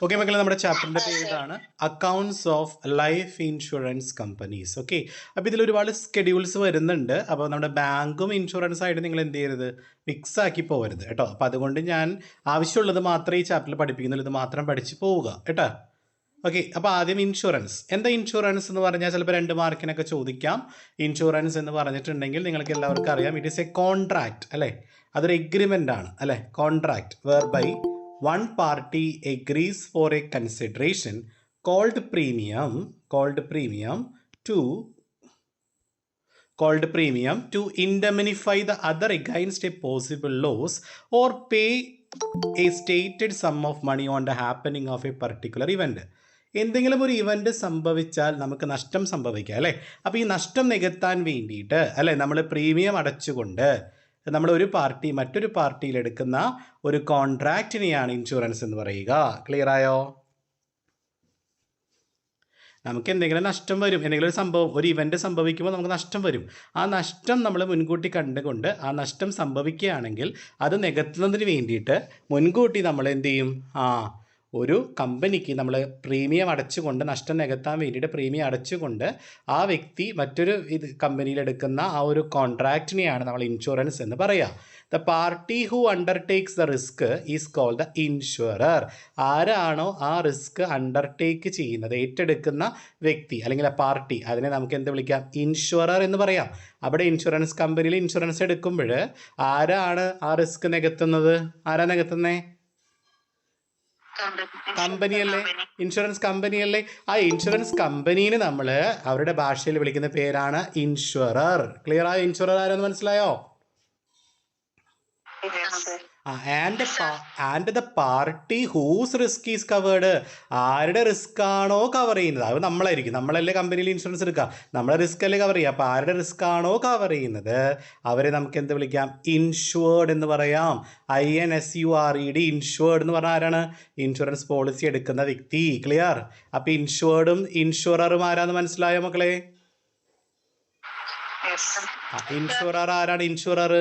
Okay മക്കളെ, നമ്മുടെ ചാപ്റ്ററിൻ്റെ പേര് ഇതാണ് accounts of life insurance companies. Okay, അപ്പോൾ ഇതിൽ ഒരുപാട് സ്കെഡ്യൂൾസ് വരുന്നുണ്ട്. അപ്പോൾ നമ്മുടെ ബാങ്കും ഇൻഷുറൻസ് ആയിട്ട് നിങ്ങൾ എന്ത് ചെയ്യരുത്, മിക്സ് ആക്കി പോകരുത് കേട്ടോ. അപ്പോൾ അതുകൊണ്ട് ഞാൻ ആവശ്യമുള്ളത് മാത്രമേ ഈ ചാപ്റ്ററിൽ പഠിപ്പിക്കുന്നുള്ളൂ, ഇത് മാത്രം പഠിച്ച് പോവുക കേട്ടോ. ഓക്കെ, അപ്പോൾ ആദ്യം ഇൻഷുറൻസ്. എന്താ ഇൻഷുറൻസ് എന്ന് പറഞ്ഞാൽ ചിലപ്പോൾ 2 മാർക്കിനൊക്കെ ചോദിക്കാം. ഇൻഷുറൻസ് എന്ന് പറഞ്ഞിട്ടുണ്ടെങ്കിൽ നിങ്ങൾക്ക് എല്ലാവർക്കും അറിയാം, ഇറ്റ് ഈസ് എ കോൺട്രാക്ട് അല്ലേ, അതൊരു എഗ്രിമെൻ്റ് ആണ് അല്ലേ. Contract whereby one party agrees for a consideration called premium to indemnify the other against a possible loss or pay a stated sum of money on the happening of a particular event. എന്തെങ്കിലും ഒരു event സംഭവിച്ചാൽ നമുക്ക് നഷ്ടം സംഭവിക്കാം അല്ലേ. അപ്പോൾ ഈ നഷ്ടം നികത്താൻ വേണ്ടിയിട്ട് അല്ലേ നമ്മൾ പ്രീമിയം അടച്ചുകൊണ്ട് നമ്മൾ ഒരു പാർട്ടി മറ്റൊരു പാർട്ടിയിൽ എടുക്കുന്ന ഒരു കോൺട്രാക്റ്റിനെയാണ് ഇൻഷുറൻസ് എന്ന് പറയുക. ക്ലിയർ ആയോ? നമുക്ക് എന്തെങ്കിലും നഷ്ടം വരും, എന്തെങ്കിലും ഒരു സംഭവം, ഒരു ഇവൻ്റ് സംഭവിക്കുമ്പോൾ നമുക്ക് നഷ്ടം വരും. ആ നഷ്ടം നമ്മൾ മുൻകൂട്ടി കണ്ടുകൊണ്ട് ആ നഷ്ടം സംഭവിക്കുകയാണെങ്കിൽ അത് നികത്തുന്നതിന് വേണ്ടിയിട്ട് മുൻകൂട്ടി നമ്മൾ എന്ത് ചെയ്യും, ഒരു കമ്പനിക്ക് നമ്മൾ പ്രീമിയം അടച്ചുകൊണ്ട് നഷ്ടം നികത്താൻ വേണ്ടിയിട്ട് പ്രീമിയം അടച്ചുകൊണ്ട് ആ വ്യക്തി മറ്റൊരു കമ്പനിയിലെടുക്കുന്ന ആ ഒരു കോൺട്രാക്റ്റിനെയാണ് നമ്മൾ ഇൻഷുറൻസ് എന്ന് പറയുക. The party who undertakes the risk is called the insurer. ആരാണോ ആ റിസ്ക് അണ്ടർടേക്ക് ചെയ്യുന്നത്, ഏറ്റെടുക്കുന്ന വ്യക്തി അല്ലെങ്കിൽ ആ പാർട്ടി, അതിനെ നമുക്ക് എന്ത് വിളിക്കാം, ഇൻഷുറർ എന്ന് പറയാം. അവിടെ ഇൻഷുറൻസ് കമ്പനിയിൽ ഇൻഷുറൻസ് എടുക്കുമ്പോൾ ആരാണ് ആ റിസ്ക് നികത്തുന്നത്? ആരാ നികത്തുന്നേ? കമ്പനിയല്ലേ, ഇൻഷുറൻസ് കമ്പനിയല്ലേ. ആ ഇൻഷുറൻസ് കമ്പനീനെ നമ്മൾ അവരുടെ ഭാഷയിൽ വിളിക്കുന്ന പേരാണ് ഇൻഷുറർ. ക്ലിയർ ആയോ? ഇൻഷുറർ ആരെന്ന് മനസ്സിലായോ? And the party whose risk is covered. ആരുടെ റിസ്ക് ആണോ കവർ ചെയ്യുന്നത് അത് നമ്മളായിരിക്കും. നമ്മളല്ലേ കമ്പനിയിൽ ഇൻഷുറൻസ് എടുക്കുക, നമ്മളെ റിസ്ക് അല്ലേ കവർ ചെയ്യുക. അപ്പോൾ ആരുടെ റിസ്ക് ആണോ കവർ ചെയ്യുന്നത് അവരെ നമുക്ക് എന്ത് വിളിക്കാം, ഇൻഷുവേർഡ് എന്ന് പറയാം. INSURED, ഇൻഷുവേർഡ് എന്ന് പറഞ്ഞാൽ ആരാണ്? ഇൻഷുറൻസ് പോളിസി എടുക്കുന്ന വ്യക്തി. ക്ലിയർ? അപ്പോൾ ഇൻഷുവേർഡും ഇൻഷുററും ആരാന്ന് മനസ്സിലായോ മക്കളെ? ഇൻഷുറർ ആരാണ്? Insurer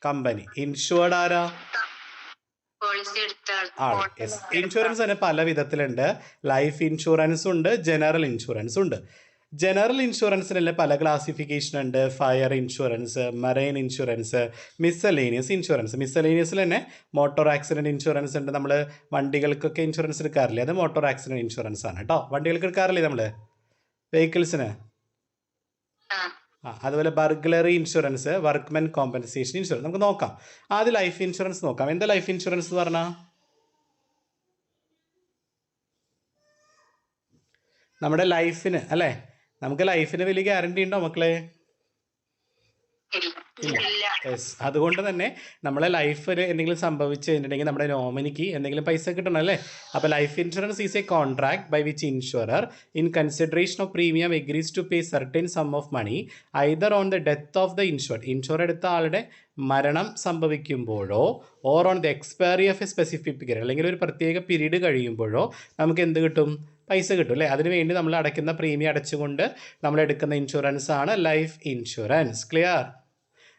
company. ഇൻഷുർഡ് ആരാ? ഇൻഷുറൻസ് തന്നെ പല വിധത്തിലുണ്ട്. ലൈഫ് ഇൻഷുറൻസ് ഉണ്ട്, ജനറൽ ഇൻഷുറൻസ് ഉണ്ട്. ജനറൽ ഇൻഷുറൻസിനല്ലേ പല ക്ലാസിഫിക്കേഷൻ ഉണ്ട്. Fire insurance, marine insurance, miscellaneous insurance. മിസ്സലേനിയസിൽ തന്നെ മോട്ടോർ ആക്സിഡൻറ്റ് ഇൻഷുറൻസ് ഉണ്ട്. നമ്മൾ വണ്ടികൾക്കൊക്കെ ഇൻഷുറൻസ് എടുക്കാറില്ലേ, അത് മോട്ടോർ ആക്സിഡൻറ്റ് ഇൻഷുറൻസ് ആണ് കേട്ടോ. വണ്ടികൾക്ക് എടുക്കാറില്ലേ നമ്മൾ, വെഹിക്കിൾസിന്. അതുപോലെ burglary insurance, workmen compensation insurance. നമുക്ക് നോക്കാം. ആദ്യം ലൈഫ് ഇൻഷുറൻസ് നോക്കാം. എന്താ ലൈഫ് ഇൻഷുറൻസ് എന്ന് പറഞ്ഞാൽ? നമ്മുടെ ലൈഫിന് അല്ലേ, നമുക്ക് ലൈഫിന് വലിയ ഗ്യാരണ്ടി ഉണ്ടോ മക്കളെ? യെസ്. അതുകൊണ്ട് തന്നെ നമ്മളെ ലൈഫിൽ എന്തെങ്കിലും സംഭവിച്ചു കഴിഞ്ഞിട്ടുണ്ടെങ്കിൽ നമ്മുടെ നോമിനിക്ക് എന്തെങ്കിലും പൈസ കിട്ടണം അല്ലേ. അപ്പോൾ life insurance is a contract by which insurer in consideration of premium agrees to pay certain sum of money either on the death of the insured, insure എടുത്ത ആളുടെ മരണം സംഭവിക്കുമ്പോഴോ or on the expiry of a specific period, അല്ലെങ്കിൽ ഒരു പ്രത്യേക period കഴിയുമ്പോഴോ നമുക്ക് എന്ത് കിട്ടും, പൈസ കിട്ടും അല്ലേ. അതിനുവേണ്ടി നമ്മൾ അടയ്ക്കുന്ന പ്രീമിയം അടച്ചുകൊണ്ട് നമ്മൾ എടുക്കുന്ന ഇൻഷുറൻസ് ആണ് ലൈഫ് ഇൻഷുറൻസ്. ക്ലിയർ?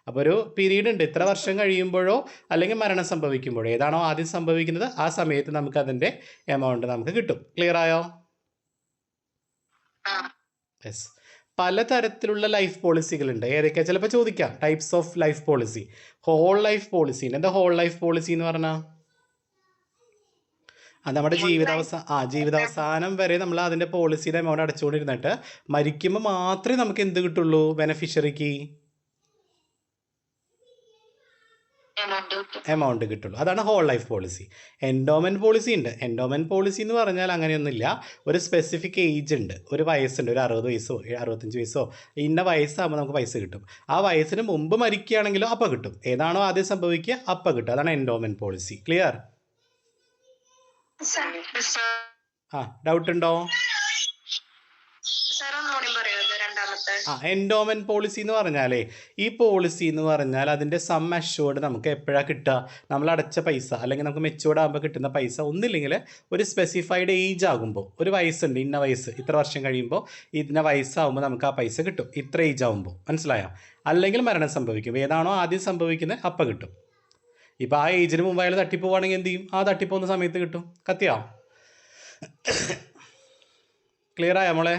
അപ്പോൾ ഒരു പീരീഡ് ഉണ്ട്, ഇത്ര വർഷം കഴിയുമ്പോഴോ അല്ലെങ്കിൽ മരണം സംഭവിക്കുമ്പോഴോ, ഏതാണോ ആദ്യം സംഭവിക്കുന്നത് ആ സമയത്ത് നമുക്ക് അതിൻ്റെ എമൗണ്ട് നമുക്ക് കിട്ടും. ക്ലിയർ ആയോ? യെസ്. പലതരത്തിലുള്ള ലൈഫ് പോളിസികളുണ്ട്. ഏതൊക്കെയാ ചിലപ്പോൾ ചോദിക്കാം. Types of life policy. Whole life policy. എന്താ ഹോൾ ലൈഫ് പോളിസി എന്ന് പറഞ്ഞാൽ? അത് നമ്മുടെ ജീവിതാവസാനം വരെ നമ്മൾ അതിൻ്റെ പോളിസിയുടെ എമൗണ്ട് അടച്ചുകൊണ്ടിരുന്നിട്ട് മരിക്കുമ്പോൾ മാത്രമേ നമുക്ക് എന്ത് കിട്ടുള്ളൂ, ബെനഫിഷ്യറിക്ക് എമൗണ്ട് കിട്ടുള്ളൂ. അതാണ് whole life policy. Endowment policy ഉണ്ട്. എൻഡോമെൻറ്റ് പോളിസി എന്ന് പറഞ്ഞാൽ അങ്ങനെയൊന്നുമില്ല, ഒരു സ്പെസിഫിക് ഏജ് ഉണ്ട്, ഒരു വയസ്സുണ്ട്, ഒരു 60 വയസ്സോ 65 വയസ്സോ ഇന്ന വയസ്സാകുമ്പോൾ നമുക്ക് പൈസ കിട്ടും. ആ വയസ്സിന് മുമ്പ് മരിക്കുകയാണെങ്കിലോ അപ്പം കിട്ടും. ഏതാണോ ആദ്യം സംഭവിക്കുക അപ്പം കിട്ടും. അതാണ് എൻഡോമെൻറ്റ് പോളിസി. ക്ലിയർ? ഡൗട്ട് ഉണ്ടോ? എൻഡോമെൻറ്റ് പോളിസി എന്ന് പറഞ്ഞാലേ, ഈ പോളിസി എന്ന് പറഞ്ഞാൽ അതിൻ്റെ സം അഷ്യൂർഡ് നമുക്ക് എപ്പോഴാണ് കിട്ടുക, നമ്മൾ അടച്ച പൈസ അല്ലെങ്കിൽ നമുക്ക് മെച്ചൂർഡ് ആകുമ്പോൾ കിട്ടുന്ന പൈസ ഒന്നില്ലെങ്കിൽ ഒരു സ്പെസിഫൈഡ് ഏജ് ആകുമ്പോൾ, ഒരു വയസ്സുണ്ട്, ഇന്ന വയസ്സ്, ഇത്ര വർഷം കഴിയുമ്പോൾ ഇന്ന വയസ്സാകുമ്പോൾ നമുക്ക് ആ പൈസ കിട്ടും, ഇത്ര ഏജ് ആകുമ്പോൾ. മനസ്സിലായോ? അല്ലെങ്കിൽ മരണം സംഭവിക്കും, ഏതാണോ ആദ്യം സംഭവിക്കുന്നത് അപ്പം കിട്ടും. ഇപ്പോൾ ആ ഏജിന് മുമ്പ് അയാൾ തട്ടിപ്പോവാണെങ്കിൽ എന്ത് ചെയ്യും? ആ തട്ടിപ്പോകുന്ന സമയത്ത് കിട്ടും. കത്തിയോ? ക്ലിയർ ആയോ മോളെ?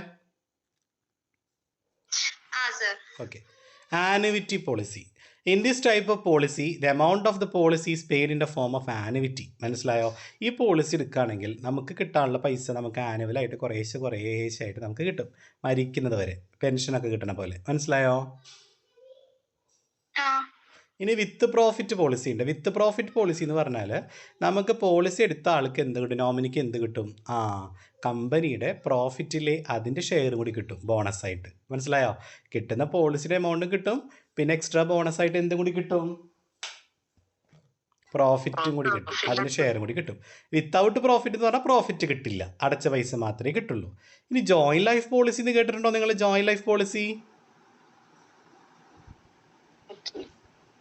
Okay. Annuity policy. In this type of policy, the amount of the policy is paid in the form of annuity. മനസ്സിലായോ? ഈ പോളിസി എടുക്കുകയാണെങ്കിൽ നമുക്ക് കിട്ടാനുള്ള പൈസ നമുക്ക് ആനുവലായിട്ട് കുറേശ്ശായിട്ട് നമുക്ക് കിട്ടും, മരിക്കുന്നത് വരെ പെൻഷനൊക്കെ കിട്ടണ പോലെ. മനസ്സിലായോ? ഇനി വിത്ത് പ്രോഫിറ്റ് പോളിസി ഉണ്ട്. വിത്ത് പ്രോഫിറ്റ് പോളിസി എന്ന് പറഞ്ഞാൽ നമുക്ക് പോളിസി എടുത്ത ആൾക്ക് എന്ത് കിട്ടും? നോമിനിക്ക് എന്ത് കിട്ടും? കമ്പനിയുടെ പ്രോഫിറ്റിലെ അതിൻ്റെ ഷെയറും കൂടി കിട്ടും ബോണസായിട്ട്. മനസ്സിലായോ? കിട്ടുന്ന പോളിസിയുടെ എമൗണ്ടും കിട്ടും, പിന്നെ എക്സ്ട്രാ ബോണസായിട്ട് എന്തും കൂടി കിട്ടും? പ്രോഫിറ്റും കൂടി കിട്ടും, അതിൻ്റെ ഷെയറും കൂടി കിട്ടും. വിത്തൗട്ട് പ്രോഫിറ്റ് എന്ന് പറഞ്ഞാൽ പ്രോഫിറ്റ് കിട്ടില്ല, അടച്ച പൈസ മാത്രമേ കിട്ടുള്ളൂ. ഇനി ജോയിൻറ്റ് ലൈഫ് പോളിസി എന്ന് കേട്ടിട്ടുണ്ടോ നിങ്ങൾ? Joint life policy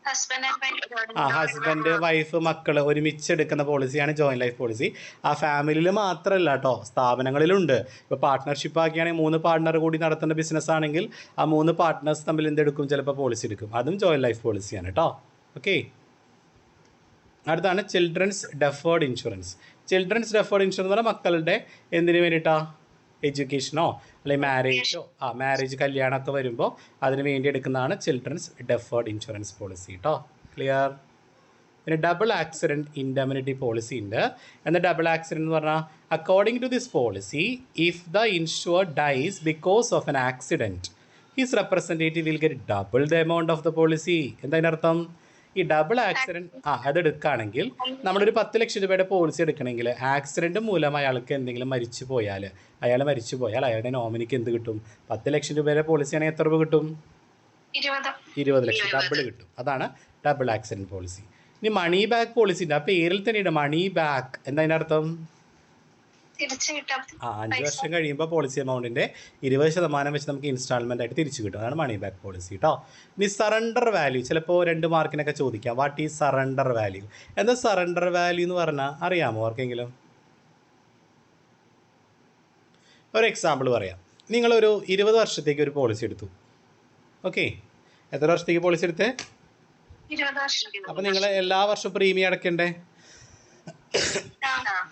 husband, wife, മക്കള് ഒരുമിച്ച് എടുക്കുന്ന പോളിസിയാണ് ജോയിൻറ്റ് ലൈഫ് പോളിസി. ആ ഫാമിലിയിൽ മാത്രമല്ല കേട്ടോ, സ്ഥാപനങ്ങളിലുണ്ട്. ഇപ്പോൾ പാർട്ട്ണർഷിപ്പ് ആക്കിയാണെങ്കിൽ 3 പാർട്ട്ണർ കൂടി നടത്തുന്ന ബിസിനസ് ആണെങ്കിൽ ആ 3 പാർട്ട്നേഴ്സ് തമ്മിൽ എന്തെടുക്കും? ചിലപ്പോൾ പോളിസി എടുക്കും. അതും ജോയിൻറ്റ് ലൈഫ് പോളിസിയാണ് കേട്ടോ. ഓക്കെ. അടുത്താണ് children's deferred insurance. Children's deferred insurance എന്ന് പറഞ്ഞാൽ മക്കളുടെ എന്തിനു വേണ്ടിയിട്ടാണ്? എഡ്യൂക്കേഷനോ അല്ലെങ്കിൽ മാരേജോ, മാരേജ് കല്യാണമൊക്കെ വരുമ്പോൾ അതിന് വേണ്ടി എടുക്കുന്നതാണ് ചിൽഡ്രൻസ് ഡെഫേർഡ് ഇൻഷുറൻസ് പോളിസി കേട്ടോ. ക്ലിയർ? പിന്നെ ഡബിൾ ആക്സിഡൻറ്റ് ഇൻഡെമിനിറ്റി പോളിസി ഉണ്ട്. എന്നാൽ ഡബിൾ ആക്സിഡൻറ്റ് എന്ന് പറഞ്ഞാൽ according to this policy if the insured dies because of an accident his representative will get double the amount of the policy. എന്തായതിനർത്ഥം? ഈ double accident അതെടുക്കുകയാണെങ്കിൽ നമ്മളൊരു 10 ലക്ഷം രൂപയുടെ policy എടുക്കണമെങ്കിൽ accident മൂലം അയാൾക്ക് എന്തെങ്കിലും മരിച്ചു പോയാൽ അയാളുടെ നോമിനിക്ക് എന്ത് കിട്ടും? 10 ലക്ഷം രൂപയുടെ പോളിസിയാണെങ്കിൽ എത്ര രൂപ കിട്ടും? 20 ലക്ഷം, ഡബിൾ കിട്ടും. അതാണ് ഡബിൾ ആക്സിഡൻറ്റ് പോളിസി. ഇനി മണി ബാക്ക് പോളിസി ഉണ്ട്. ആ പേരിൽ തന്നെയുണ്ട് മണി ബാക്ക്. എന്താ അതിൻ്റെ അർത്ഥം? 5 വർഷം കഴിയുമ്പോൾ പോളിസി എമൗണ്ടിൻ്റെ 20% വെച്ച് നമുക്ക് ഇൻസ്റ്റാൾമെൻ്റ് ആയിട്ട് തിരിച്ചു കിട്ടും. അതാണ് മണി ബാക്ക് പോളിസി കേട്ടോ. ഇനി സറണ്ടർ വാല്യൂ ചിലപ്പോൾ 2 മാർക്കിനൊക്കെ ചോദിക്കാം. What is surrender value? എന്താ സറണ്ടർ വാല്യൂ എന്ന് പറഞ്ഞാൽ അറിയാമോ ആർക്കെങ്കിലും? ഒരു എക്സാമ്പിൾ പറയാം. നിങ്ങളൊരു 20 വർഷത്തേക്ക് ഒരു പോളിസി എടുത്തു. ഓക്കെ. എത്ര വർഷത്തേക്ക് പോളിസി എടുത്തേ? 20 വർഷം. അപ്പോൾ നിങ്ങൾ എല്ലാ വർഷവും പ്രീമിയം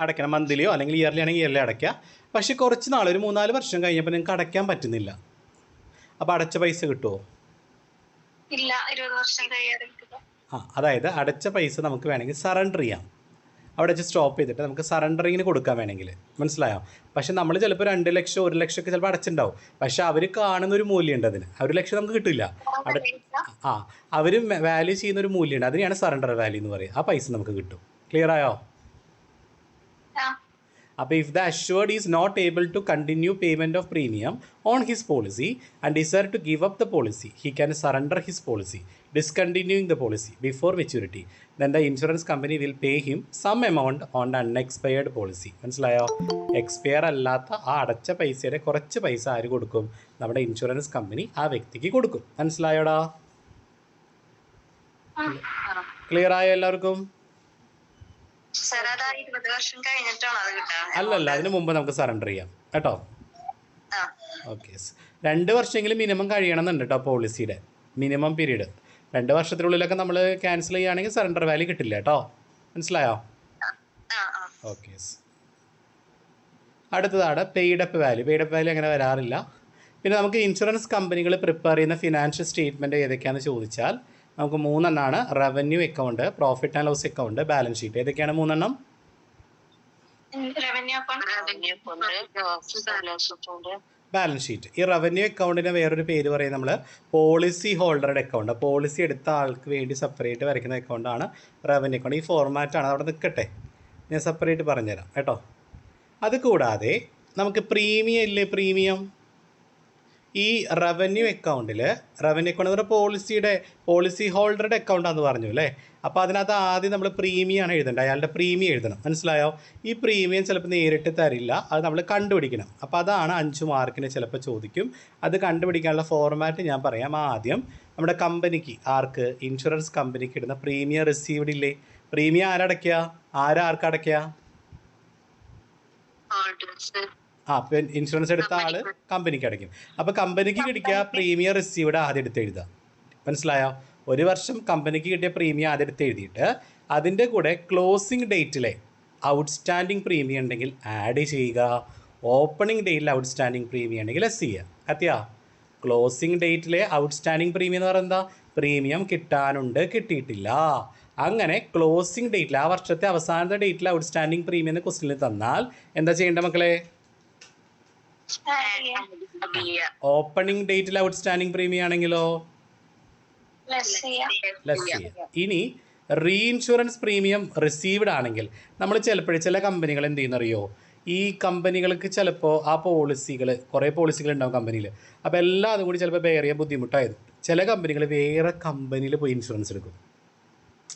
അടയ്ക്കണം. മന്ത്ലിയോ അല്ലെങ്കിൽ ഇയർലി ആണെങ്കിൽ ഇയർലി അടയ്ക്കുക. പക്ഷേ കുറച്ച് നാൾ, ഒരു 3-4 വർഷം കഴിഞ്ഞപ്പോൾ നിങ്ങൾക്ക് അടയ്ക്കാൻ പറ്റുന്നില്ല. അപ്പോൾ അടച്ച പൈസ കിട്ടുമോ? ഇല്ല, 20 വർഷം കഴിയാതെ കിട്ടില്ല. അതായത് അടച്ച പൈസ നമുക്ക് വേണമെങ്കിൽ സറണ്ടർ ചെയ്യാം. അവിടെ വെച്ച് സ്റ്റോപ്പ് ചെയ്തിട്ട് നമുക്ക് സറണ്ടറിങ്ങിന് കൊടുക്കാൻ വേണമെങ്കിൽ. മനസ്സിലായോ? പക്ഷെ നമ്മൾ ചിലപ്പോൾ 2 ലക്ഷം 1 ലക്ഷമൊക്കെ ചിലപ്പോൾ അടച്ചിട്ടുണ്ടാവും. പക്ഷെ അവർ കാണുന്നൊരു മൂല്യമുണ്ട് അതിന്. 1 ലക്ഷം നമുക്ക് കിട്ടില്ല. അവർ വാല്യൂ ചെയ്യുന്നൊരു മൂല്യമുണ്ട്, അതിനെയാണ് സറണ്ടർ വാല്യൂ എന്ന് പറയുക. ആ പൈസ നമുക്ക് കിട്ടും. ക്ലിയർ ആയോ? അപ്പോൾ if the assured is not able to continue payment of premium on his policy and desire to give up the policy he can surrender his policy discontinuing the policy before maturity. Then the insurance company will pay him some amount on the unexpired policy. മനസ്സിലായോ? Expire അല്ലാത്ത ആ അടച്ച പൈസയുടെ കുറച്ച് പൈസ ആര് കൊടുക്കും? നമ്മുടെ ഇൻഷുറൻസ് കമ്പനി ആ വ്യക്തിക്ക് കൊടുക്കും. മനസ്സിലായോടാ? ക്ലിയർ ആയോ എല്ലാവർക്കും? അല്ലല്ല, അതിന് മുമ്പ് നമുക്ക് സറണ്ടർ ചെയ്യാം കേട്ടോ. ഓക്കെ. 2 വർഷമെങ്കിലും മിനിമം കഴിയണമെന്നുണ്ട് കേട്ടോ പോളിസിയുടെ മിനിമം പീരീഡ്. 2 വർഷത്തിനുള്ളിലൊക്കെ നമ്മൾ ക്യാൻസൽ ചെയ്യുകയാണെങ്കിൽ സറണ്ടർ വാല്യൂ കിട്ടില്ല കേട്ടോ. മനസ്സിലായോ? ഓക്കെ. അടുത്തതാണ് പെയ്ഡപ്പ് വാല്യൂ. പെയ്ഡപ്പ് വാല്യൂ അങ്ങനെ വരാറില്ല. പിന്നെ നമുക്ക് ഇൻഷുറൻസ് കമ്പനികൾ പ്രിപ്പയർ ചെയ്യുന്ന ഫിനാൻഷ്യൽ സ്റ്റേറ്റ്മെൻറ്റ് ഏതൊക്കെയാണെന്ന് ചോദിച്ചാൽ നമുക്ക് 3 എണ്ണമാണ്. Revenue account, profit and loss account, balance sheet. ഏതൊക്കെയാണ് 3 എണ്ണം? Balance sheet. ഈ റവന്യൂ അക്കൗണ്ടിന് വേറൊരു പേര് പറയും നമ്മൾ പോളിസി ഹോൾഡറുടെ അക്കൗണ്ട്. പോളിസി എടുത്ത ആൾക്ക് വേണ്ടി സെപ്പറേറ്റ് വരയ്ക്കുന്ന അക്കൗണ്ടാണ് റവന്യൂ അക്കൗണ്ട്. ഈ ഫോർമാറ്റാണ്, അവിടെ നിൽക്കട്ടെ, ഞാൻ സെപ്പറേറ്റ് പറഞ്ഞുതരാം കേട്ടോ. അതുകൂടാതെ നമുക്ക് പ്രീമിയം ഇല്ലേ? പ്രീമിയം ഈ റവന്യൂ അക്കൗണ്ടിൽ, റവന്യൂ അക്കൗണ്ട് എന്ന് പറഞ്ഞാൽ പോളിസി ഹോൾഡറുടെ അക്കൗണ്ടാണെന്ന് പറഞ്ഞു അല്ലേ. അപ്പോൾ അതിനകത്ത് ആദ്യം നമ്മൾ പ്രീമിയമാണ് എഴുതേണ്ടത്. അയാളുടെ പ്രീമിയം എഴുതണം. മനസ്സിലായോ? ഈ പ്രീമിയം ചിലപ്പോൾ നേരിട്ട് തരില്ല, അത് നമ്മൾ കണ്ടുപിടിക്കണം. അപ്പോൾ അതാണ് 5 മാർക്കിന് ചിലപ്പോൾ ചോദിക്കും. അത് കണ്ടുപിടിക്കാനുള്ള ഫോർമാറ്റ് ഞാൻ പറയാം. ആദ്യം നമ്മുടെ കമ്പനിക്ക്, ആർക്ക്? ഇൻഷുറൻസ് കമ്പനിക്ക് ഇടുന്ന പ്രീമിയം റിസീവ്ഡ് ഇല്ലേ? പ്രീമിയം ആരടയ്ക്കുക? ആർക്കടയ്ക്കുക? ഇൻഷുറൻസ് എടുത്ത ആൾ കമ്പനിക്ക് അടയ്ക്കും. അപ്പോൾ കമ്പനിക്ക് കിട്ടിയ പ്രീമിയം റിസീവ്ഡ് ആദ്യം എടുത്ത് എഴുതുക. മനസ്സിലായോ? 1 വർഷം കമ്പനിക്ക് കിട്ടിയ പ്രീമിയം ആദ്യം എടുത്ത് എഴുതിയിട്ട് അതിൻ്റെ കൂടെ ക്ലോസിംഗ് ഡേറ്റിലെ ഔട്ട്സ്റ്റാൻഡിങ് പ്രീമിയം ഉണ്ടെങ്കിൽ ആഡ് ചെയ്യുക. ഓപ്പണിംഗ് ഡേറ്റിൽ ഔട്ട്സ്റ്റാൻഡിങ് പ്രീമിയം ഉണ്ടെങ്കിൽ ലെസ് ചെയ്യുക. കത്തിയാ? ക്ലോസിംഗ് ഡേറ്റിലെ ഔട്ട്സ്റ്റാൻഡിങ് പ്രീമിയം എന്ന് പറയുന്നത് പ്രീമിയം കിട്ടാനുണ്ട്, കിട്ടിയിട്ടില്ല. അങ്ങനെ ക്ലോസിംഗ് ഡേറ്റിൽ, ആ വർഷത്തെ അവസാനത്തെ ഡേറ്റിൽ ഔട്ട്സ്റ്റാൻഡിങ് പ്രീമിയം എന്ന് ക്വസ്റ്റിനിൽ തന്നാൽ എന്താ ചെയ്യേണ്ടത് മക്കളെ? ഓപ്പണിംഗ് ഡേറ്റിൽ ഔട്ട്സ്റ്റാൻഡിങ് പ്രീമിയം ആണെങ്കിലോ ലെസ് ചെയ്യുക. ഇനി റീഇൻഷുറൻസ് പ്രീമിയം റിസീവ്ഡ് ആണെങ്കിൽ നമ്മൾ ചില കമ്പനികൾ എന്ത് ചെയ്യുന്നറിയോ, ഈ കമ്പനികൾക്ക് ചിലപ്പോൾ ആ പോളിസികൾ, കുറേ പോളിസികൾ ഉണ്ടാവും കമ്പനിയിൽ, അപ്പോൾ എല്ലാം അതും കൂടി ചിലപ്പോൾ ബെയർ ചെയ്യാൻ ബുദ്ധിമുട്ടായിരുന്നു. ചില കമ്പനികൾ വേറെ കമ്പനിയിൽ പോയി ഇൻഷുറൻസ് എടുക്കും.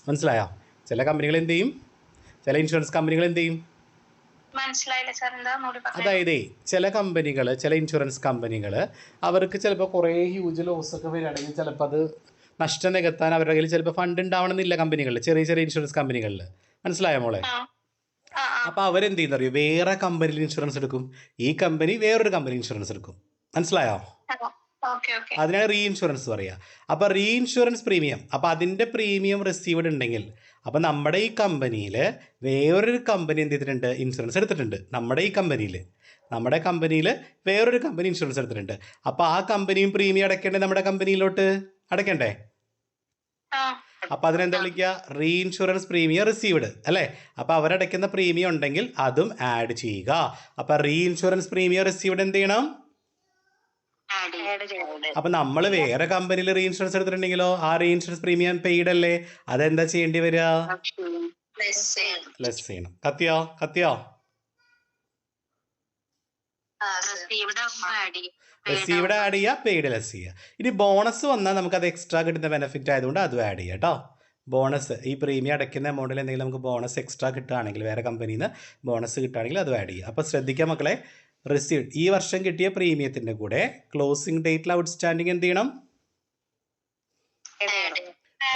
മനസ്സിലായോ? ചില കമ്പനികൾ എന്ത് ചെയ്യും, ചില ഇൻഷുറൻസ് കമ്പനികൾ എന്ത് ചെയ്യും, അതായത് ചില ഇൻഷുറൻസ് കമ്പനികൾ അവർക്ക് ചിലപ്പോൾ കുറേ ഹ്യൂജ് ലോസ് ഒക്കെ വരികയാണെങ്കിൽ ചിലപ്പോൾ അത് നഷ്ടം നികത്താൻ അവരുടെ കയ്യിൽ ചിലപ്പോൾ ഫണ്ട് ഉണ്ടാവണമെന്നില്ല കമ്പനികളിൽ, ചെറിയ ചെറിയ ഇൻഷുറൻസ് കമ്പനികളിൽ. മനസ്സിലായോ മോളെ? അപ്പോൾ അവരെന്ത് ചെയ്യുന്നറിയോ, വേറെ കമ്പനിയിൽ ഇൻഷുറൻസ് എടുക്കും, ഈ കമ്പനി വേറൊരു കമ്പനി ഇൻഷുറൻസ് എടുക്കും. മനസ്സിലായോ? അതിനാണ് റീ ഇൻഷുറൻസ് പറയുക. അപ്പോൾ റീ ഇൻഷുറൻസ് പ്രീമിയം, അപ്പോൾ അതിൻ്റെ പ്രീമിയം റിസീവ്ഡ് ഉണ്ടെങ്കിൽ, അപ്പോൾ നമ്മുടെ ഈ കമ്പനിയിൽ വേറൊരു കമ്പനി എന്ത് ചെയ്തിട്ടുണ്ട്, ഇൻഷുറൻസ് എടുത്തിട്ടുണ്ട്. നമ്മുടെ കമ്പനിയിൽ വേറൊരു കമ്പനി ഇൻഷുറൻസ് എടുത്തിട്ടുണ്ട്. അപ്പോൾ ആ കമ്പനിയും പ്രീമിയം അടയ്ക്കേണ്ടേ, നമ്മുടെ കമ്പനിയിലോട്ട് അടയ്ക്കണ്ടേ? അപ്പോൾ അതിനെന്താ വിളിക്കുക, റീ ഇൻഷുറൻസ് പ്രീമിയം റിസീവ്ഡ് അല്ലേ? അപ്പോൾ അവരടയ്ക്കുന്ന പ്രീമിയം ഉണ്ടെങ്കിൽ അതും ആഡ് ചെയ്യുക. അപ്പോൾ റീ ഇൻഷുറൻസ് പ്രീമിയം റിസീവ്ഡ് എന്ത് ചെയ്യണം? അപ്പം നമ്മൾ വേറെ കമ്പനിയിൽ റീ ഇൻഷുറൻസ് എടുത്തിട്ടുണ്ടെങ്കിലോ ആ റീ ഇൻഷുറൻസ് പ്രീമിയം പെയ്ഡ് അല്ലേ, അതെന്താ ചെയ്യേണ്ടി വരിക? ലെസ് ചെയ്യണം. കത്തിയോ? റിസീവ്ഡ് ആഡ് ചെയ്യുക, പെയ്ഡ് ലെസ് ചെയ്യുക. ഇനി ബോണസ് വന്നാൽ നമുക്കത് എക്സ്ട്രാ കിട്ടുന്ന ബെനിഫിറ്റ് ആയതുകൊണ്ട് അതും ആഡ് ചെയ്യുക കേട്ടോ. ബോണസ്, ഈ പ്രീമിയം അടയ്ക്കുന്ന എമൗണ്ടിൽ എന്തെങ്കിലും നമുക്ക് ബോണസ് എക്സ്ട്രാ കിട്ടുകയാണെങ്കിൽ, വേറെ കമ്പനിയിൽ നിന്ന് ബോണസ് കിട്ടുകയാണെങ്കിൽ അതും ആഡ് ചെയ്യുക. അപ്പോൾ ശ്രദ്ധിക്കുക മക്കളെ, റിസീവ്ഡ് ഈ വർഷം കിട്ടിയ പ്രീമിയത്തിൻ്റെ കൂടെ ക്ലോസിംഗ് ഡേറ്റിൽ ഔട്ട്സ്റ്റാൻഡിങ് എന്ത് ചെയ്യണം?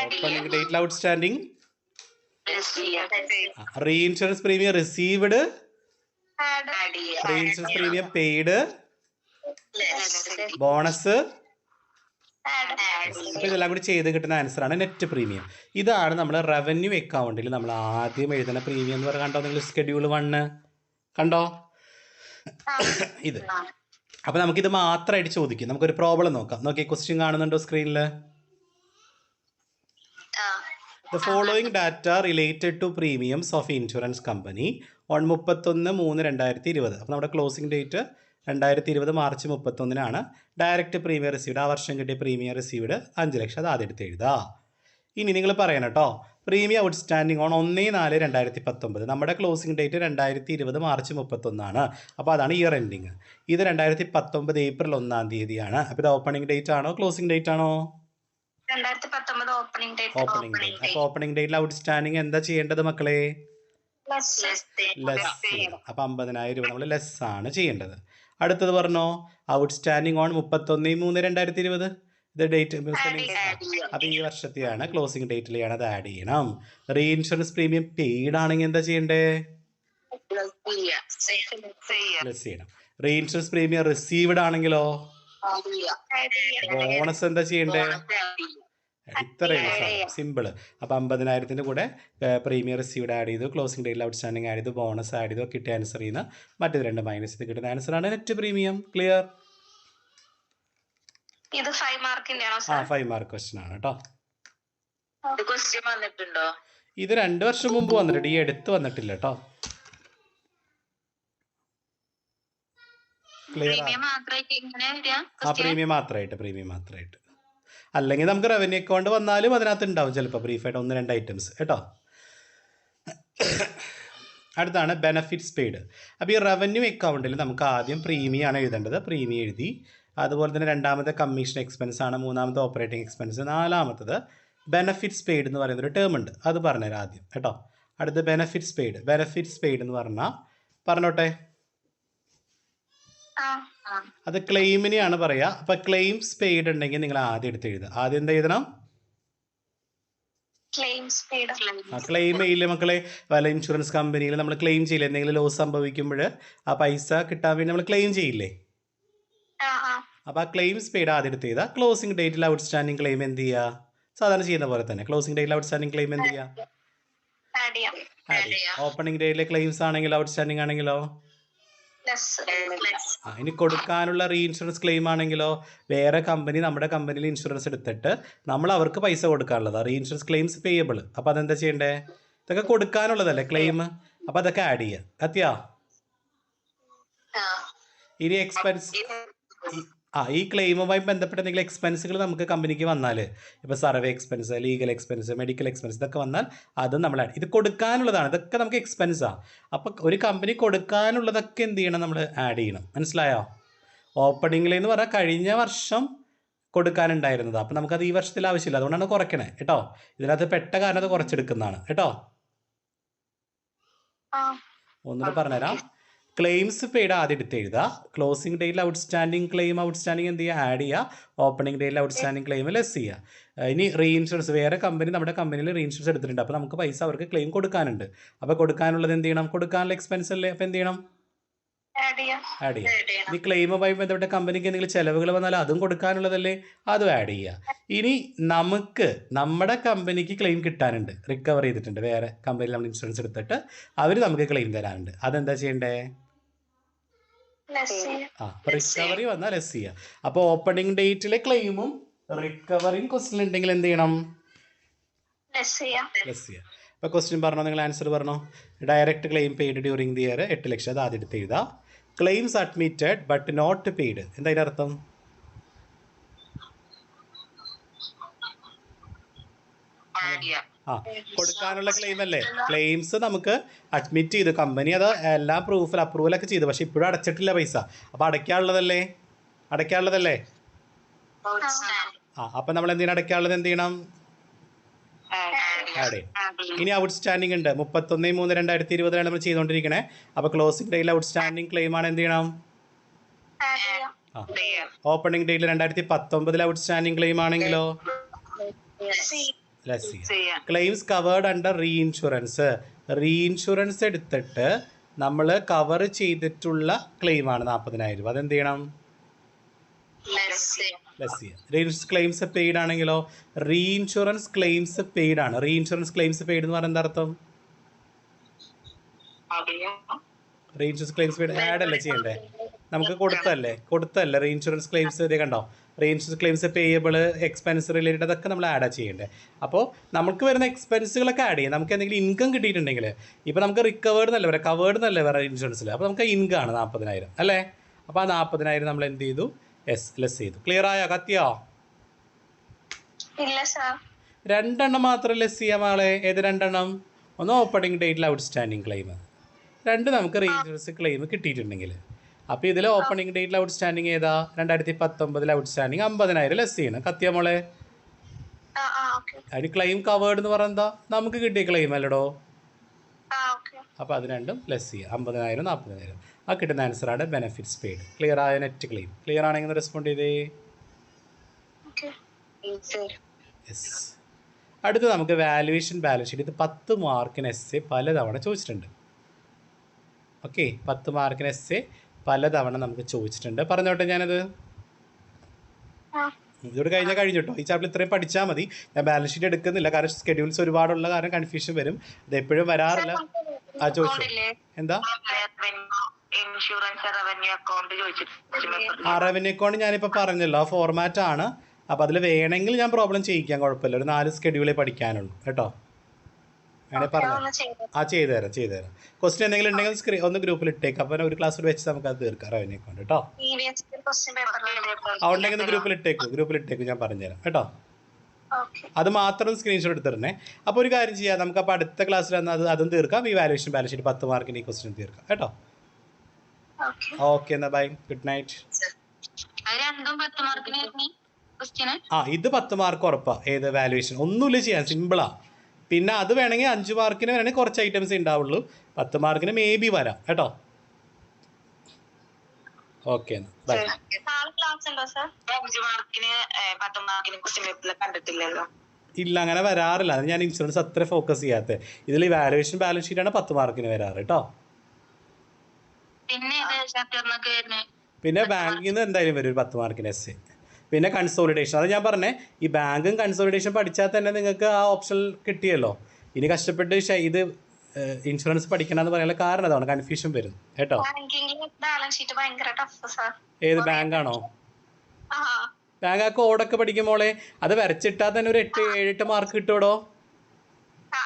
ഓപ്പണിംഗ് ഡേറ്റിൽ outstanding, reinsurance premium received, reinsurance premium paid, bonus. അപ്പോൾ ഇതെല്ലാം കൂടി ചെയ്ത് കിട്ടുന്ന ആൻസറാണ് നെറ്റ് പ്രീമിയം. ഇതാണ് നമ്മൾ റവന്യൂ അക്കൗണ്ടിൽ നമ്മൾ ആദ്യം എഴുതുന്ന പ്രീമിയം എന്ന് പറയുന്നത്. കണ്ടോ നിങ്ങൾ സ്കെഡ്യൂൾ 1 കണ്ടോ ഇത്? അപ്പോൾ നമുക്കിത് മാത്രമായിട്ട് ചോദിക്കും. നമുക്കൊരു പ്രോബ്ലം നോക്കാം. നോക്കിയേ, ക്വസ്റ്റ്യൻ കാണുന്നുണ്ടോ സ്ക്രീനിൽ? The following data related to premiums of insurance company on 31/3/2020. അപ്പോൾ നമ്മുടെ ക്ലോസിംഗ് ഡേറ്റ് 2020 മാർച്ച് 31-നാണ്. ഡയറക്റ്റ് പ്രീമിയം റിസീവ്ഡ്, ആ വർഷം കിട്ടിയ പ്രീമിയം റിസീവ്ഡ് 5 ലക്ഷം, അത് ആദ്യം എടുത്ത് എഴുതുക. ഇനി നിങ്ങൾ പറയണം കേട്ടോ, പ്രീമിയം ഔട്ട്സ്റ്റാൻഡിങ് ഓൺ 1/4/2019. നമ്മുടെ ക്ലോസിംഗ് ഡേറ്റ് 2020 മാർച്ച് 31-ആണ്. അപ്പോൾ അതാണ് ഇയർ എൻഡിങ്. ഇത് 2019 ഏപ്രിൽ 1-ാം തീയതിയാണ്. അപ്പോൾ ഇത് ഓപ്പണിംഗ് ഡേറ്റ് ആണോ ക്ലോസിംഗ് ഡേറ്റ് ആണോ? 2019 ഓപ്പണിംഗ് ഡേറ്റ്. അപ്പോൾ ഓപ്പണിംഗ് ഡേറ്റിൽ ഔട്ട്സ്റ്റാൻഡിങ് എന്താ ചെയ്യേണ്ടത് മക്കളെ? ലെസ് ചെയ്യണം. അപ്പോൾ 50,000 രൂപ നമ്മൾ ലെസ് ആണ് ചെയ്യേണ്ടത്. അടുത്തത് പറഞ്ഞോ, ഔട്ട്സ്റ്റാൻഡിങ് ഓൺ 31/3/2020. ഇത് ഡേറ്റ് അപ്പോൾ ഈ വർഷത്തെയാണ്, ക്ലോസിംഗ് ഡേറ്റിലെയാണ്, അത് ആഡ് ചെയ്യണം. റീ ഇൻഷുറൻസ് പ്രീമിയം പെയ്ഡ് ആണെങ്കിൽ എന്താ ചെയ്യണ്ടേ? ലെസ് ചെയ്യണം. റീ ഇൻഷുറൻസ് പ്രീമിയം റിസീവ്ഡ് ആണെങ്കിലോ ബോണസ് എന്താ ചെയ്യണ്ടേ? ഇത്രയും സിമ്പിൾ. അപ്പോൾ 50,000 കൂടെ പ്രീമിയം റിസീവ്ഡ് ആഡ് ചെയ്തു, ക്ലോസിംഗ് ഡേറ്റിൽ ഔട്ട്സ്റ്റാൻഡിങ് ആഡ് ചെയ്തു, ബോണസ് ആഡ് ചെയ്തു, കിട്ടിയ ആൻസർ ചെയ്യുന്ന മറ്റേത് 2 മൈനസ് ചെയ്ത് കിട്ടുന്ന ആൻസറാണ് നെറ്റ് പ്രീമിയം. ക്ലിയർ? ഇത് 5 മാർക്കിന്റെ ആണോ സർ? 5 മാർക്ക് ക്വസ്റ്റ്യൻ ആണ് കേട്ടോ. ക്വസ്റ്റ്യൻ വന്നിട്ടുണ്ടോ? ഇത് 2 വർഷം മുമ്പ് വന്നിട്ടുണ്ട്, ഈ അടുത്ത് വന്നിട്ടില്ല കേട്ടോ. ക്ലിയർ? പ്രീമിയം മാത്രമായിട്ട്. അല്ലെങ്കിൽ നമുക്ക് റവന്യൂ അക്കൗണ്ട് വന്നാലും അതിനകത്ത് ഉണ്ടാവും ചിലപ്പോൾ ബ്രീഫായിട്ട് 1-2 ഐറ്റംസ് കേട്ടോ. അടുത്താണ് ബെനഫിറ്റ്സ് പെയ്ഡ്. അപ്പോൾ ഈ റവന്യൂ അക്കൗണ്ടിൽ നമുക്ക് ആദ്യം പ്രീമിയം ആണ് എഴുതേണ്ടത്. പ്രീമിയം എഴുതി. അതുപോലെ തന്നെ രണ്ടാമത്തെ കമ്മീഷൻ എക്സ്പെൻസ് ആണ്, മൂന്നാമത്തെ ഓപ്പറേറ്റിംഗ് എക്സ്പെൻസ്, നാലാമത്തത് ബെനഫിറ്റ്സ് പെയ്ഡ് എന്ന് പറയുന്നൊരു ടേം ഉണ്ട്, അത് പറഞ്ഞുതരാം ആദ്യം കേട്ടോ. അടുത്ത് ബെനഫിറ്റ്സ് പെയ്ഡ് എന്ന് പറഞ്ഞോട്ടെ. അത് ക്ലെയിമിനെയാണ് പറയുക. അപ്പോൾ ക്ലെയിംസ് പെയ്ഡ് ഉണ്ടെങ്കിൽ നിങ്ങൾ ആദ്യം എടുത്ത് എഴുതുക. ആദ്യം എന്താ എഴുതണം? ക്ലെയിം ചെയ്യില്ലേ മക്കളെ? വല്ല ഇൻഷുറൻസ് കമ്പനിയിൽ നമ്മൾ ക്ലെയിം ചെയ്യില്ലേ? എന്തെങ്കിലും ലോസ് സംഭവിക്കുമ്പോൾ ആ പൈസ കിട്ടാൻ വേണ്ടി നമ്മൾ ക്ലെയിം ചെയ്യില്ലേ? അപ്പോൾ ആ ക്ലെയിംസ് പെയ്ഡ് ആദ്യം എടുത്ത് ചെയ്താൽ ക്ലോസിംഗ് ഡേറ്റിൽ ഔട്ട്സ്റ്റാൻഡിങ് ക്ലെയിം എന്ത് ചെയ്യുക? സാധാരണ ചെയ്യുന്ന പോലെ തന്നെ ക്ലോസിംഗ് ഡേറ്റിൽ ഔട്ട്സ്റ്റാൻഡിങ് ക്ലെയിം എന്ത് ചെയ്യുക? ആഡ് ചെയ്യാം. ആഡ് ചെയ്യാം. ഓപ്പണിംഗ് ഡേയിലെ ക്ലെയിംസ് ആണെങ്കിലോ ഔട്ട്സ്റ്റാൻഡിംഗ് ആണെങ്കിലോ ലെസ്. ഇനി കൊടുക്കാനുള്ള റീഇൻഷുറൻസ് ക്ലെയിം ആണെങ്കിലോ വേറെ കമ്പനി നമ്മുടെ കമ്പനിയിൽ ഇൻഷുറൻസ് എടുത്തിട്ട് നമ്മൾ അവർക്ക് പൈസ കൊടുക്കാനുള്ളതാണ് റീഇൻഷുറൻസ് ക്ലെയിംസ് പേയബിൾ. അപ്പോൾ അതെന്താ ചെയ്യണ്ടേ? ഇതൊക്കെ കൊടുക്കാനുള്ളതല്ലേ ക്ലെയിം. അപ്പോൾ അതൊക്കെ ആഡ് ചെയ്യുക. കത്തിയാ? ഇനി എക്സ്പെൻസ് ഈ ക്ലെയിമുമായി ബന്ധപ്പെട്ട എന്തെങ്കിലും എക്സ്പെൻസുകൾ നമുക്ക് കമ്പനിക്ക് വന്നാൽ ഇപ്പോൾ survey expense, legal expense, medical expense ഇതൊക്കെ വന്നാൽ അതും നമ്മൾ ഇത് കൊടുക്കാനുള്ളതാണ്. ഇതൊക്കെ നമുക്ക് എക്സ്പെൻസാണ്. അപ്പോൾ ഒരു കമ്പനി കൊടുക്കാനുള്ളതൊക്കെ എന്ത് ചെയ്യണം? നമ്മൾ ആഡ് ചെയ്യണം. മനസ്സിലായോ? ഓപ്പണിംഗിൽ എന്ന് പറഞ്ഞാൽ കഴിഞ്ഞ വർഷം കൊടുക്കാനുണ്ടായിരുന്നത്. അപ്പോൾ നമുക്കത് ഈ വർഷത്തിൽ ആവശ്യമില്ല, അതുകൊണ്ടാണ് കുറയ്ക്കണേ കേട്ടോ. ഇതിനകത്ത് പെട്ട കാരണം അത് കുറച്ചെടുക്കുന്നതാണ് കേട്ടോ. ഒന്നുകൂടെ പറഞ്ഞുതരാം. ക്ലെയിംസ് പെയ്ഡ് ആദ്യം എടുത്ത് എഴുതുക. ക്ലോസിംഗ് ഡേയിൽ ഔട്ട്സ്റ്റാൻഡിംഗ് ക്ലെയിം ഔട്ട്സ്റ്റാൻഡിംഗ് എന്ത് ചെയ്യുക? ആഡ് ചെയ്യുക. ഓപ്പണിംഗ് ഡേയിൽ ഔട്ട്സ്റ്റാൻഡിംഗ് ക്ലെയിം ലെസ് ചെയ്യുക. ഇനി റീഇൻഷുറൻസ് വേറെ കമ്പനി നമ്മുടെ കമ്പനിയിൽ റീഇൻഷുറൻസ് എടുത്തിട്ടുണ്ട്. അപ്പോൾ നമുക്ക് പൈസ അവർക്ക് ക്ലെയിം കൊടുക്കാനുണ്ട്. അപ്പോൾ കൊടുക്കാനുള്ളത് എന്ത് ചെയ്യണം? കൊടുക്കാനുള്ള എക്സ്പെൻസ് അല്ലേ. അപ്പോൾ എന്ത് ചെയ്യണം? ആഡ് ചെയ്യുക. ഇനി ക്ലെയിമുമായി ബന്ധപ്പെട്ട കമ്പനിക്ക് എന്തെങ്കിലും ചിലവുകൾ വന്നാൽ അതും കൊടുക്കാനുള്ളതല്ലേ, അതും ആഡ് ചെയ്യുക. ഇനി നമുക്ക് നമ്മുടെ കമ്പനിക്ക് ക്ലെയിം കിട്ടാനുണ്ട്, റിക്കവർ ചെയ്തിട്ടുണ്ട്, വേറെ കമ്പനിയിൽ നമ്മൾ ഇൻഷുറൻസ് എടുത്തിട്ട് അവർ നമുക്ക് ക്ലെയിം തരാനുണ്ട്. അതെന്താ ചെയ്യണ്ടേ? റിക്കവറി വന്നാൽ ലെസ് ചെയ്യുക. അപ്പോൾ ഓപ്പണിംഗ് ഡേറ്റിലെ ക്ലെയിമും റിക്കവറിങ് ക്വസ്റ്റ്യൻ ഉണ്ടെങ്കിൽ എന്ത് ചെയ്യണം? ലെസ് ചെയ്യുക. അപ്പോൾ ക്വസ്റ്റ്യൻ പറഞ്ഞോ, നിങ്ങൾ ആൻസർ പറഞ്ഞോ. Direct claim paid during the year 8 lakh. അത് ആദ്യം എടുത്ത് എഴുതാം. Claims admitted but not paid എന്താ അതിൻ്റെ അർത്ഥം? കൊടുക്കാനുള്ള ക്ലെയിം അല്ലേ. ക്ലെയിംസ് നമുക്ക് അഡ്മിറ്റ് ചെയ്തു കമ്പനി, അത് എല്ലാ അപ്രൂവലൊക്കെ ചെയ്തു, പക്ഷെ ഇപ്പോഴും അടച്ചിട്ടില്ല പൈസ. അപ്പോൾ അടയ്ക്കാനുള്ളതല്ലേ. അപ്പം നമ്മൾ എന്തിനാണ് അടയ്ക്കാനുള്ളത്? എന്ത് ചെയ്യണം? ആഡ് ചെയ്യും. ഇനി ഔട്ട്സ്റ്റാൻഡിംഗ് ഉണ്ട്. 31/3/2020 നമ്മൾ ചെയ്തുകൊണ്ടിരിക്കണേ. അപ്പോൾ ക്ലോസിംഗ് ഡേയിൽ ഔട്ട്സ്റ്റാൻഡിംഗ് ക്ലെയിം ആണ്, എന്ത് ചെയ്യണം? ഓപ്പണിംഗ് ഡേയിൽ 2019 ഔട്ട്സ്റ്റാൻഡിംഗ് ക്ലെയിം ആണെങ്കിലോ claims covered under reinsurance. Reinsurance എടുത്തിട്ട് നമ്മൾ കവർ ചെയ്തിട്ടുള്ള ക്ലെയിമാണ് 40,000 രൂപ. അതെന്ത് ചെയ്യണം? ലെസ് ചെയ്യാം. റീഇൻഷുറൻസ് ക്ലെയിംസ് പെയ്ഡ് ആണെങ്കിലോ റീഇൻഷുറൻസ് ക്ലെയിംസ് പെയ്ഡ് ആണ്. റീഇൻഷുറൻസ് ക്ലെയിംസ് പെയ്ഡ് എന്ന് പറഞ്ഞാൽ എന്താ അർത്ഥം? റീഇൻഷുറൻസ് ക്ലെയിംസ് പെയ്ഡ് ആഡ് അല്ലേ ചെയ്യണ്ടേ? നമുക്ക് കൊടുത്തല്ലേ റീഇൻഷുറൻസ് ക്ലെയിംസ്. ഇതേ കണ്ടോ, reinsurance claims payable, expense related അതൊക്കെ നമ്മൾ ആഡ് ചെയ്യേണ്ടത്. അപ്പോൾ നമുക്ക് വരുന്ന എക്സ്പെൻസുകളൊക്കെ ആഡ് ചെയ്യാം. നമുക്ക് എന്തെങ്കിലും ഇൻകം കിട്ടിയിട്ടുണ്ടെങ്കിൽ, ഇപ്പോൾ നമുക്ക് റിക്കവേർഡ് എന്നല്ലേ പറയാം, കവേർഡ് എന്നല്ലേ പറയാം ഇൻഷുറൻസിൽ. അപ്പോൾ നമുക്ക് ഇൻകം ആണ് 40,000 അല്ലേ. അപ്പോൾ ആ 40,000 നമ്മൾ എന്ത് ചെയ്തു? ലെസ് ചെയ്തു. ക്ലിയർ ആയോ? കത്തിയോ? രണ്ടെണ്ണം മാത്രം ലെസ് ചെയ്യാം ആളെ. ഏത് രണ്ടെണ്ണം? ഒന്ന് ഓപ്പണിംഗ് ഡേറ്റിൽ ഔട്ട്സ്റ്റാൻഡിംഗ് ക്ലെയിം, രണ്ട് നമുക്ക് റീഇൻഷുറൻസ് ക്ലെയിം കിട്ടിയിട്ടുണ്ടെങ്കിൽ. അപ്പോൾ ഇതിൽ ഓപ്പണിംഗ് ഡേറ്റിൽ ഔട്ട്സ്റ്റാൻഡിംഗ് ഏതാ? 2019 ഔട്ട്സ്റ്റാൻഡിംഗ് 50,000 ലെസ് ചെയ്യണം. കത്തിയ മോളെ? അതിന് ക്ലെയിം കവേർഡ് എന്ന് പറഞ്ഞാൽ എന്താ? നമുക്ക് കിട്ടിയ ക്ലെയിം അല്ലടോ. അപ്പോൾ അത് രണ്ടും ലെസ് ചെയ്യുക. 50,000 40,000. ആ കിട്ടുന്ന ആൻസറാണ് ബെനിഫിറ്റ്സ് പെയ്ഡ്. ക്ലിയർ ആയ? നെറ്റ് ക്ലെയിം ക്ലിയർ ആണെങ്കിൽ റെസ്പോണ്ട് ചെയ്തേ. യെസ്. അടുത്ത് നമുക്ക് വാല്യുവേഷൻ ബാലൻസ് ഷീറ്റ്. ഇത് 10 മാർക്കിന് എസ്സേ പലതവണ ചോദിച്ചിട്ടുണ്ട്. ഓക്കെ, 10 മാർക്കിന് എസ്സേ പലതവണ നമുക്ക് ചോദിച്ചിട്ടുണ്ട്. പറഞ്ഞോട്ടെ ഞാനത്. ഇതോട് കഴിഞ്ഞു കേട്ടോ. ഈ ചാപ്റ്റർ ഇത്രയും പഠിച്ചാൽ മതി. ഞാൻ ബാലൻസ് ഷീറ്റ് എടുക്കുന്നില്ല, കാരണം സ്കെഡ്യൂൾസ് ഒരുപാടുള്ള കാരണം കൺഫ്യൂഷൻ വരും. അത് എപ്പോഴും വരാറില്ല. ആ ചോദിച്ചു. എന്താ? റവന്യൂ അക്കൗണ്ട് ഞാനിപ്പോൾ പറഞ്ഞല്ലോ, ആ ഫോർമാറ്റ് ആണ്. അപ്പോൾ അതിൽ വേണമെങ്കിൽ ഞാൻ പ്രോബ്ലം ചെയ്യിക്കാൻ, കുഴപ്പമില്ല. ഒരു 4 സ്കെഡ്യൂളേ പഠിക്കാനുള്ളൂ കേട്ടോ. അങ്ങനെ പറഞ്ഞു. ചെയ്തുതരാം. ക്വസ്റ്റ്യൻ എന്തെങ്കിലും ഉണ്ടെങ്കിൽ ഒന്ന് ഗ്രൂപ്പിൽ ഇട്ടേക്ക്. അപ്പോൾ ഒരു ക്ലാസ്സിൽ വെച്ച് നമുക്ക് അത് തീർക്കാം റവന്യൂ അക്കൗണ്ട് കേട്ടോ. അതുകൊണ്ടെങ്കിൽ ഗ്രൂപ്പിൽ ഇട്ടേക്കും, ഞാൻ പറഞ്ഞുതരാം കേട്ടോ. അത് മാത്രം സ്ക്രീൻഷോട്ട് എടുത്തിരുന്നേ. അപ്പോൾ ഒരു കാര്യം ചെയ്യാം, നമുക്ക് അപ്പോൾ അടുത്ത ക്ലാസ്സിൽ അതും തീർക്കാം. ഈ വാല്യുവേഷൻ ബാലൻസ് ഷീറ്റ് 10 മാർക്കിന് ഈ ക്വസ്റ്റ്യൻ തീർക്കാം കേട്ടോ. ഓക്കെ, എന്നാൽ ബൈ, ഗുഡ് നൈറ്റ്. ഇത് 10 മാർക്ക് ഉറപ്പാ. ഏത് വാല്യുവേഷൻ? ഒന്നുമില്ല ചെയ്യാൻ, സിമ്പിളാ. പിന്നെ അത് വേണമെങ്കിൽ 5 മാർക്കിന് വേണമെങ്കിൽ കുറച്ച് ഐറ്റംസ് ഉണ്ടാവുള്ളൂ. 10 മാർക്കിന് മേ ബി വരാം കേട്ടോ. Okay, bye. ഇല്ല, അങ്ങനെ വരാറില്ല. അത് ഞാൻ ഇൻഷുറൻസ് അത്ര ഫോക്കസ് ചെയ്യാത്തത്. ഇതിൽ ഈ വാല്യുവേഷൻ ബാലൻസ് ഷീറ്റാണ് 10 മാർക്കിന് വരാറ് കേട്ടോ. പിന്നെ ബാങ്കിൽ നിന്ന് എന്തായാലും വരും ഒരു 10 മാർക്കിന് എസ്സേ. പിന്നെ കൺസോളിഡേഷൻ, അത് ഞാൻ പറഞ്ഞേ. ഈ ബാങ്കും കൺസോളിഡേഷൻ പഠിച്ചാൽ തന്നെ നിങ്ങൾക്ക് ആ ഓപ്ഷൻ കിട്ടിയല്ലോ. ഇനി കഷ്ടപ്പെട്ട് ഇത് ഇൻഷുറൻസ് പഠിക്കണമെന്ന് പറയാനുള്ള കാരണം അതാണ്, കൺഫ്യൂഷൻ വരും കേട്ടോ. ബാങ്കിങ്ങിൽ ബാലൻസ് ഷീറ്റ് ഭയങ്കര ടഫ് സാർ. ഏത് ബാങ്കാണോ? ആ ബാങ്ക് ആ കോഡൊക്കെ പഠിക്കുമ്പോളെ അത് വരച്ചിട്ടാൽ തന്നെ ഒരു 7-8 മാർക്ക് കിട്ടുമോ?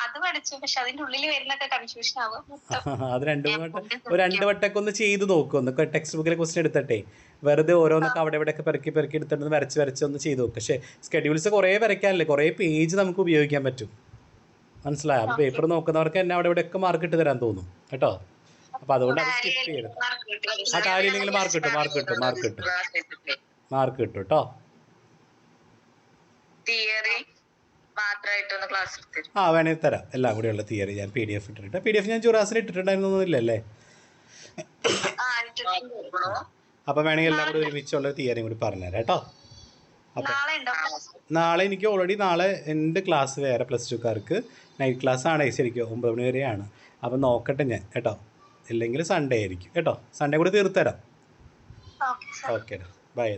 അത് പഠിച്ചു, പക്ഷെ അതിന്റെ ഉള്ളിൽ വരുന്നൊക്കെ കൺഫ്യൂഷൻ ആവും. അത് 2 വട്ടമൊക്കെ ഒന്ന് ചെയ്ത് നോക്കും. ഒന്ന് ടെക്സ്റ്റ് ബുക്കിലെ ക്വസ്റ്റ്യൻ എടുത്തിട്ടെ വെറുതെ ഓരോന്നൊക്കെ അവിടെ ഇവിടെയൊക്കെ പെറുക്കി എടുത്തിട്ട് വരച്ച് ഒന്ന് ചെയ്ത് നോക്കും. പക്ഷേ സ്കെഡ്യൂൾസ് കുറേ വരയ്ക്കാനല്ലേ, കുറേ പേജ് നമുക്ക് ഉപയോഗിക്കാൻ പറ്റും. മനസ്സിലായോ? അപ്പോൾ പേപ്പർ നോക്കുന്നവർക്ക് എന്നെ അവിടെ ഇവിടെയൊക്കെ മാർക്ക് ഇട്ട് തരാൻ തോന്നും കേട്ടോ. അപ്പോൾ അതുകൊണ്ട് അത് സ്കിപ്പ് ചെയ്യണം. ആ ടാലിയില്ലെങ്കിൽ മാർക്ക് കിട്ടും കേട്ടോ. വേണമെങ്കിൽ തരാം, എല്ലാം കൂടെയുള്ള തിയറി ഞാൻ PDF ഇട്ടിട്ട്. PDF ഞാൻ ജുറാസിൽ ഇട്ടിട്ടുണ്ടായിരുന്നൊന്നുമില്ലല്ലേ? അപ്പോൾ വേണമെങ്കിൽ എല്ലാം കൂടി ഒരുമിച്ചുള്ള തിയറിയും കൂടി പറഞ്ഞുതരാം കേട്ടോ. അപ്പോൾ നാളെ എനിക്ക് ഓൾറെഡി നാളെ എൻ്റെ ക്ലാസ് വേറെ +2കാർക്ക് നൈറ്റ് ക്ലാസ് ആണ്, ശരിക്കും 9 മണി വരെയാണ്. അപ്പം നോക്കട്ടെ ഞാൻ കേട്ടോ. ഇല്ലെങ്കിൽ സൺഡേ ആയിരിക്കും കേട്ടോ. സൺഡേ കൂടി തീർത്തരാം. Okay bye.